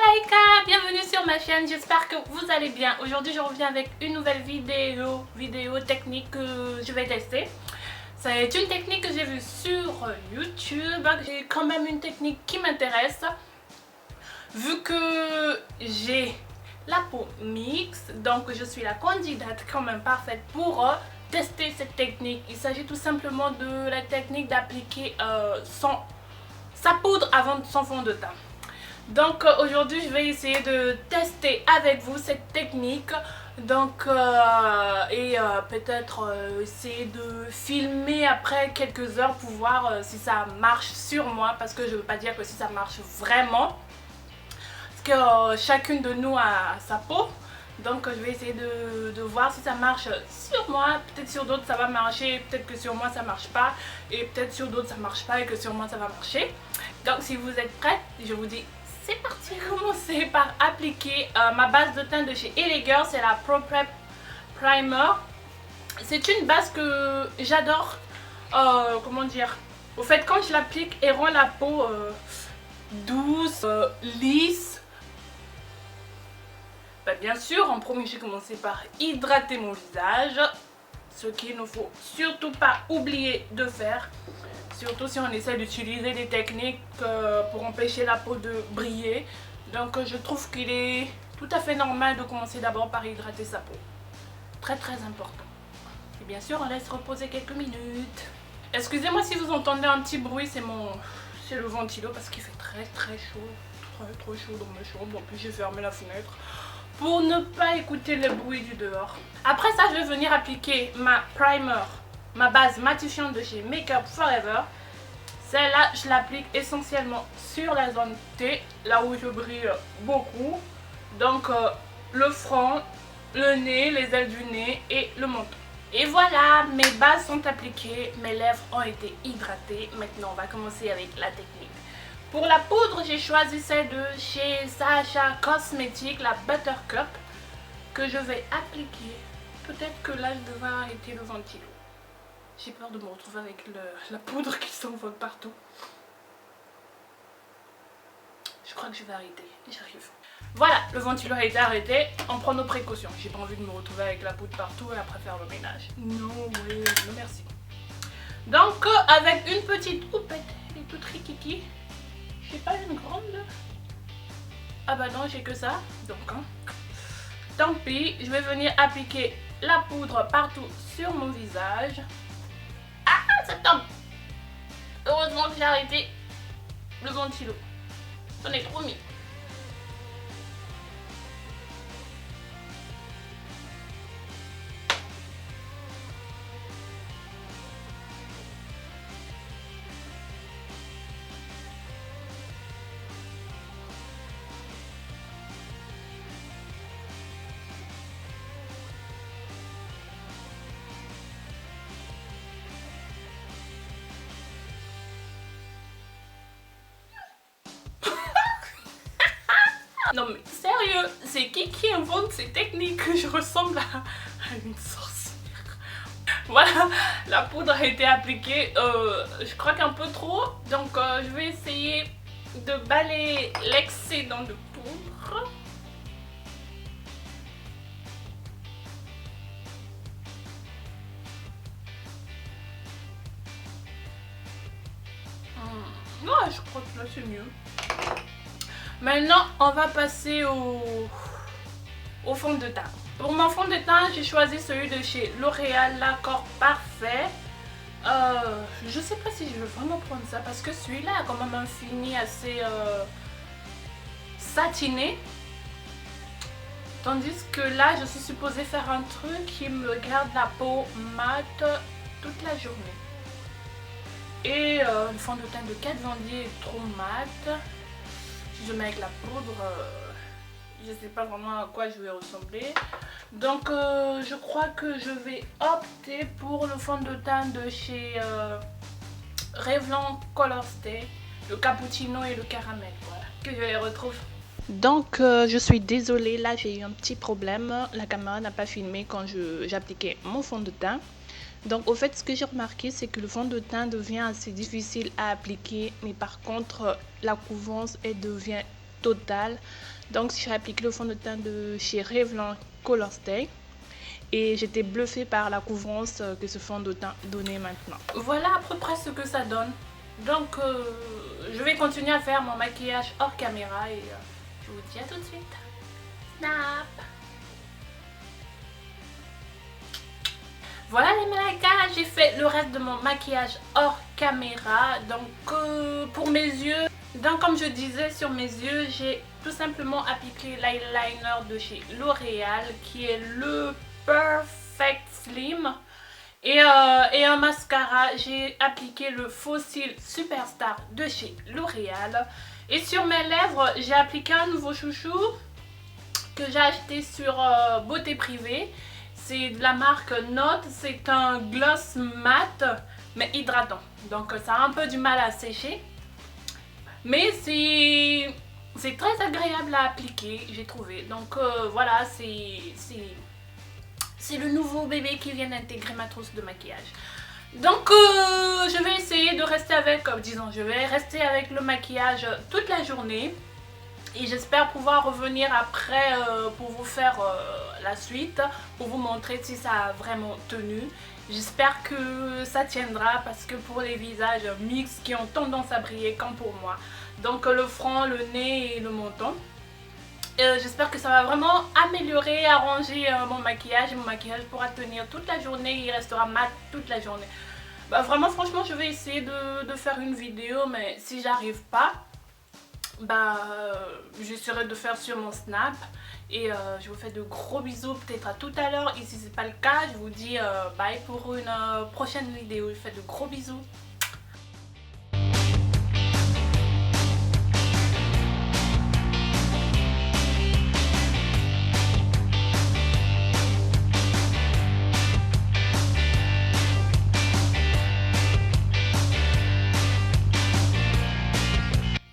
Malaika, bienvenue sur ma chaîne, j'espère que vous allez bien. Aujourd'hui je reviens avec une nouvelle vidéo technique que je vais tester. C'est une technique que j'ai vue sur YouTube. J'ai quand même une technique qui m'intéresse. Vu que j'ai la peau mixte, donc je suis la candidate quand même parfaite pour tester cette technique. Il s'agit tout simplement de la technique d'appliquer sa poudre avant son fond de teint. Donc aujourd'hui je vais essayer de tester avec vous cette technique. Donc peut-être essayer de filmer après quelques heures pour voir si ça marche sur moi, parce que je ne veux pas dire que si ça marche vraiment, parce que chacune de nous a sa peau. Donc je vais essayer de voir si ça marche sur moi. Peut-être sur d'autres ça va marcher, peut-être que sur moi ça marche pas, et peut-être sur d'autres ça marche pas et que sur moi ça va marcher. Donc si vous êtes prêts, je vous dis c'est parti. Commencer par appliquer ma base de teint de chez LA Girl, c'est la Pro Prep Primer. C'est une base que j'adore. Comment dire, au fait quand je l'applique, elle rend la peau douce, lisse. Bien sûr, en premier j'ai commencé par hydrater mon visage, ce qu'il ne faut surtout pas oublier de faire, surtout si on essaie d'utiliser des techniques pour empêcher la peau de briller. Donc je trouve qu'il est tout à fait normal de commencer d'abord par hydrater sa peau, très important. Et bien sûr on laisse reposer quelques minutes. Excusez-moi si vous entendez un petit bruit, c'est le ventilo parce qu'il fait très chaud, trop chaud dans ma chambre. En plus j'ai fermé la fenêtre pour ne pas écouter le bruit du dehors. Après ça, je vais venir appliquer ma primer, ma base matifiante de chez Make Up Forever. Celle-là, je l'applique essentiellement sur la zone T, là où je brille beaucoup. Donc le front, le nez, les ailes du nez et le menton. Et voilà, mes bases sont appliquées, mes lèvres ont été hydratées. Maintenant, on va commencer avec la technique. Pour la poudre, j'ai choisi celle de chez Sacha Cosmetics, la Buttercup, que je vais appliquer. Peut-être que là, je devrais arrêter le ventilo. J'ai peur de me retrouver avec la poudre qui s'envole partout. Je crois que je vais arrêter. J'arrive. Voilà, le ventilo a été arrêté. On prend nos précautions. J'ai pas envie de me retrouver avec la poudre partout et après faire le ménage. Non, oui, non merci. Donc, avec une petite houppette, elle est toute rikiki. J'ai pas une grande. Ah bah non, j'ai que ça. Donc tant pis, je vais venir appliquer la poudre partout sur mon visage. Ah, ça tombe. Heureusement que j'ai arrêté le ventilo. J'en ai trop mis. Non mais sérieux, c'est qui invente ces techniques? Je ressemble à une sorcière. Voilà, la poudre a été appliquée, je crois qu'un peu trop. Donc je vais essayer de balayer l'excédent de poudre. Ouais, je crois que là c'est mieux. Maintenant, on va passer au fond de teint. Pour mon fond de teint, j'ai choisi celui de chez L'Oréal, l'Accord Parfait. Je sais pas si je veux vraiment prendre ça parce que celui-là a quand même un fini assez satiné. Tandis que là, je suis supposée faire un truc qui me garde la peau mate toute la journée. Et le fond de teint de Kat Von D est trop mat. Si je mets avec la poudre, je sais pas vraiment à quoi je vais ressembler. Donc je crois que je vais opter pour le fond de teint de chez Revlon Color Stay, le cappuccino et le caramel, voilà, que je les retrouve. Donc je suis désolée, là j'ai eu un petit problème, la caméra n'a pas filmé quand j'appliquais mon fond de teint. Donc au fait, ce que j'ai remarqué, c'est que le fond de teint devient assez difficile à appliquer, mais par contre la couvrance elle devient total. Donc j'ai appliqué le fond de teint de chez Revlon Color Stay. Et j'étais bluffée par la couvrance que ce fond de teint donnait maintenant. Voilà à peu près ce que ça donne. Donc je vais continuer à faire mon maquillage hors caméra et je vous dis à tout de suite. Snap! Voilà les malakas, j'ai fait le reste de mon maquillage hors caméra. Donc pour mes yeux, donc comme je disais, sur mes yeux, j'ai tout simplement appliqué l'eyeliner de chez L'Oréal qui est le Perfect Slim. Et un mascara, j'ai appliqué le Fossil Superstar de chez L'Oréal. Et sur mes lèvres, j'ai appliqué un nouveau chouchou que j'ai acheté sur Beauté Privée. C'est de la marque Note, c'est un gloss mat mais hydratant. Donc ça a un peu du mal à sécher. Mais c'est très agréable à appliquer, j'ai trouvé. Donc voilà, c'est le nouveau bébé qui vient d'intégrer ma trousse de maquillage. Donc je vais essayer de rester avec, je vais rester avec le maquillage toute la journée. Et j'espère pouvoir revenir après pour vous faire la suite, pour vous montrer si ça a vraiment tenu. J'espère que ça tiendra parce que pour les visages mixtes qui ont tendance à briller comme pour moi. Donc le front, le nez et le menton. J'espère que ça va vraiment améliorer, arranger mon maquillage. Mon maquillage pourra tenir toute la journée, il restera mat toute la journée. Bah, vraiment franchement je vais essayer de faire une vidéo, mais si j'arrive pas, j'essaierai de faire sur mon Snap. Et je vous fais de gros bisous, peut-être à tout à l'heure. Et si c'est pas le cas, je vous dis bye pour une prochaine vidéo. Je vous fais de gros bisous.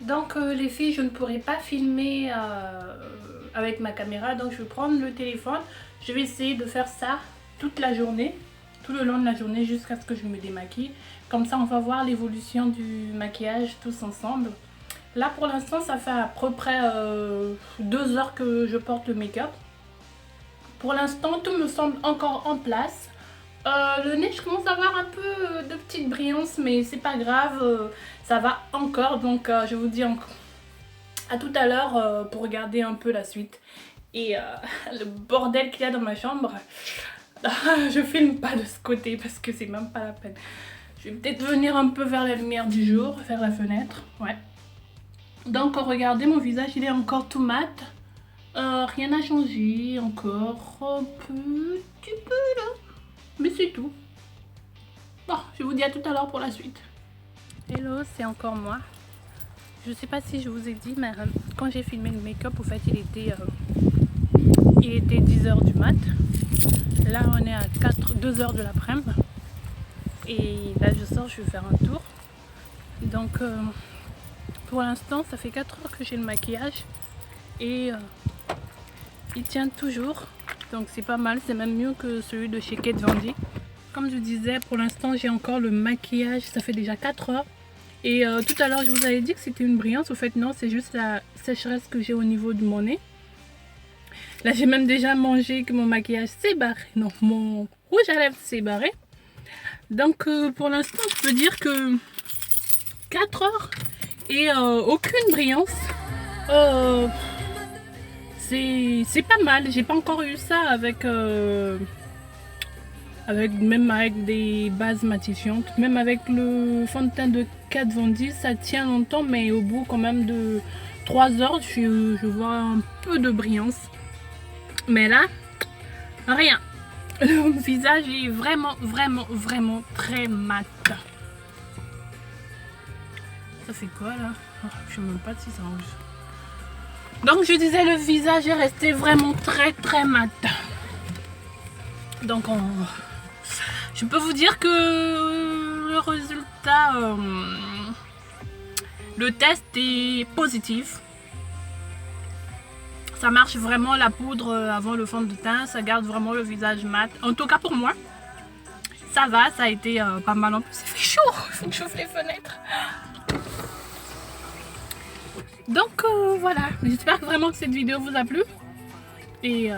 Donc les filles, je ne pourrai pas filmer avec ma caméra, donc je vais prendre le téléphone. Je vais essayer de faire ça toute la journée, tout le long de la journée jusqu'à ce que je me démaquille. Comme ça on va voir l'évolution du maquillage tous ensemble. Là pour l'instant ça fait à peu près 2 heures que je porte le make-up. Pour l'instant tout me semble encore en place. Le nez, je commence à avoir un peu de petite brillance, mais c'est pas grave, ça va encore. Donc je vous dis à tout à l'heure pour regarder un peu la suite. Et le bordel qu'il y a dans ma chambre, je filme pas de ce côté parce que c'est même pas la peine. Je vais peut-être venir un peu vers la lumière du jour, vers la fenêtre, ouais. Donc regardez, mon visage il est encore tout mat. Rien n'a changé, encore un petit peu là. Mais c'est tout. Bon, je vous dis à tout à l'heure pour la suite. Hello, c'est encore moi. Je sais pas si je vous ai dit, mais quand j'ai filmé le make-up, au fait, il était 10 h du mat. Là, on est à 2 h de l'après-midi. Et là, je sors, je vais faire un tour. Donc, pour l'instant, ça fait 4 heures que j'ai le maquillage. Et il tient toujours. Donc c'est pas mal, c'est même mieux que celui de chez Kate Von D. Comme je disais, pour l'instant j'ai encore le maquillage, ça fait déjà 4 heures. Et tout à l'heure je vous avais dit que c'était une brillance, au fait non, c'est juste la sécheresse que j'ai au niveau de mon nez. Là j'ai même déjà mangé que mon maquillage s'est barré, non, mon rouge à lèvres s'est barré. Donc pour l'instant je peux dire que 4 heures et aucune brillance. C'est pas mal, j'ai pas encore eu ça avec même avec des bases matifiantes, même avec le fond de teint de Kat Von D, ça tient longtemps, mais au bout quand même de 3 heures, je vois un peu de brillance. Mais là, rien. Le visage est vraiment très mat. Ça fait quoi là? Je sais même pas si ça range. Donc je disais, le visage est resté vraiment très mat. Donc je peux vous dire que le résultat, le test est positif. Ça marche vraiment, la poudre avant le fond de teint, ça garde vraiment le visage mat. En tout cas pour moi, ça va, ça a été pas mal. En plus il fait chaud, il faut que j'ouvre les fenêtres. Donc voilà, j'espère vraiment que cette vidéo vous a plu. Et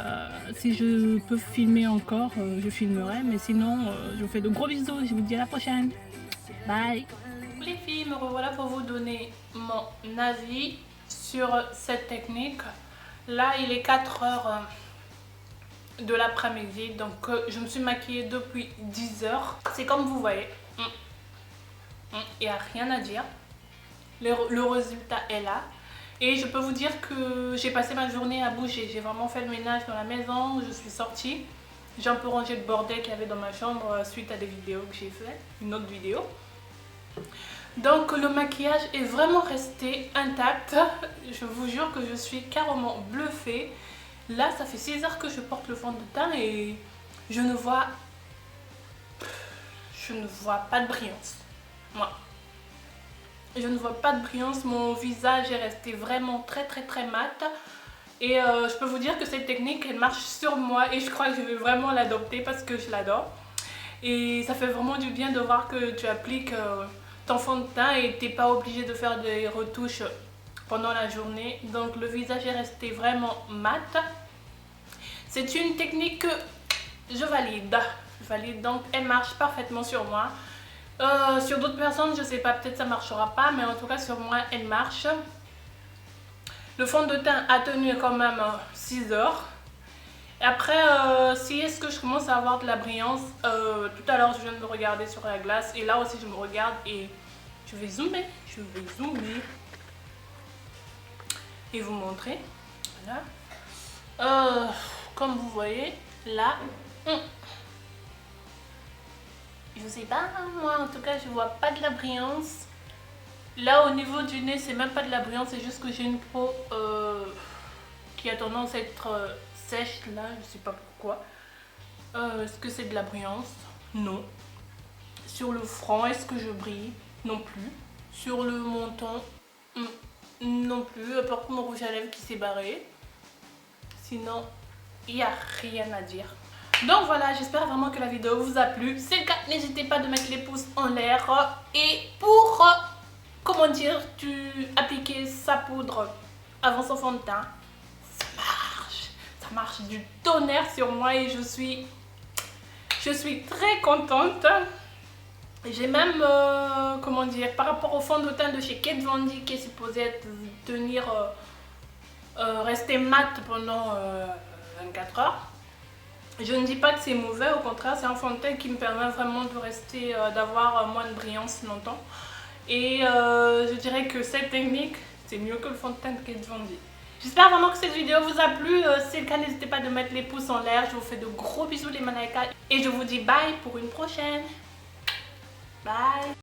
si je peux filmer encore, je filmerai. Mais sinon, je vous fais de gros bisous et je vous dis à la prochaine. Bye. Les filles, me revoilà pour vous donner mon avis sur cette technique. Là, il est 4 heures de l'après-midi. Donc, je me suis maquillée depuis 10 heures. C'est comme vous voyez. Il n'y a rien à dire. Le résultat est là. Et je peux vous dire que j'ai passé ma journée à bouger. J'ai vraiment fait le ménage dans la maison. Je suis sortie. J'ai un peu rangé le bordel qu'il y avait dans ma chambre suite à des vidéos que j'ai fait. Une autre vidéo. Donc le maquillage est vraiment resté intact. Je vous jure que je suis carrément bluffée. Là, ça fait 6 heures que je porte le fond de teint et je ne vois pas de brillance. Moi. Je ne vois pas de brillance, mon visage est resté vraiment très mat. Et je peux vous dire que cette technique, elle marche sur moi et je crois que je vais vraiment l'adopter parce que je l'adore. Et ça fait vraiment du bien de voir que tu appliques ton fond de teint et tu n'es pas obligé de faire des retouches pendant la journée. Donc le visage est resté vraiment mat. C'est une technique que je valide. Donc elle marche parfaitement sur moi. Sur d'autres personnes, je sais pas, peut-être ça marchera pas, mais en tout cas sur moi, elle marche. Le fond de teint a tenu quand même 6 heures. Et après, si est-ce que je commence à avoir de la brillance, tout à l'heure je viens de me regarder sur la glace et là aussi je me regarde et je vais zoomer et vous montrer. Voilà. Comme vous voyez, là... Je sais pas, moi en tout cas je vois pas de la brillance. Là au niveau du nez c'est même pas de la brillance, c'est juste que j'ai une peau qui a tendance à être sèche là, je sais pas pourquoi. Est-ce que c'est de la brillance? Non. Sur le front, est-ce que je brille? Non plus. Sur le menton, non plus, à part mon rouge à lèvres qui s'est barré. Sinon, il n'y a rien à dire. Donc voilà, j'espère vraiment que la vidéo vous a plu. Si c'est le cas, n'hésitez pas de mettre les pouces en l'air. Et pour, comment dire, appliquer sa poudre avant son fond de teint, ça marche. Ça marche du tonnerre sur moi et je suis très contente. J'ai même, comment dire, par rapport au fond de teint de chez Kat Von D qui est supposé rester mat pendant 24 heures. Je ne dis pas que c'est mauvais, au contraire, c'est un fond de teint qui me permet vraiment de rester, d'avoir moins de brillance longtemps. Et je dirais que cette technique, c'est mieux que le fond de teint de Kat Von D. J'espère vraiment que cette vidéo vous a plu. Si c'est le cas, n'hésitez pas de mettre les pouces en l'air. Je vous fais de gros bisous les malaïkas. Et je vous dis bye pour une prochaine. Bye.